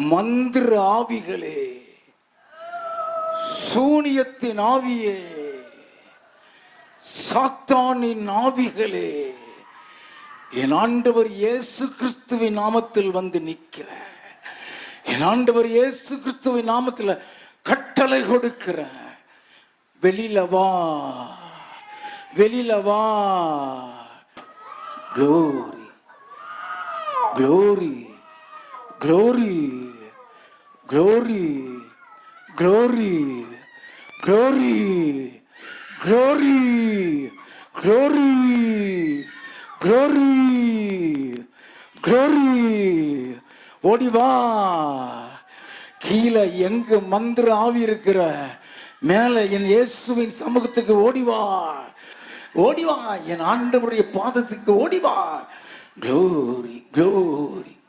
மந்திர ஆவிகளே, சூனியத்தின் ஆவியே, சாத்தானின் ஆவிகளே, என் ஆண்டவர் இயேசு கிறிஸ்துவின் நாமத்தில் வந்து நிற்கிற, என் ஆண்டவர் இயேசு கிறிஸ்துவின் நாமத்தில் கட்டளை கொடுக்கிற, வெளியில வா, வெளியில வா. Glory, glory, glory, glory, glory, glory, glory, glory, glory, glory. ஓடிவா. கீழே எங்க மந்திர ஆவி இருக்கிற, மேல என் இயேசுவின் சமூகத்துக்கு ஓடிவா, ஓடிவா, என் ஆண்டவருடைய பாதத்துக்கு ஓடிவா. Glory, glory.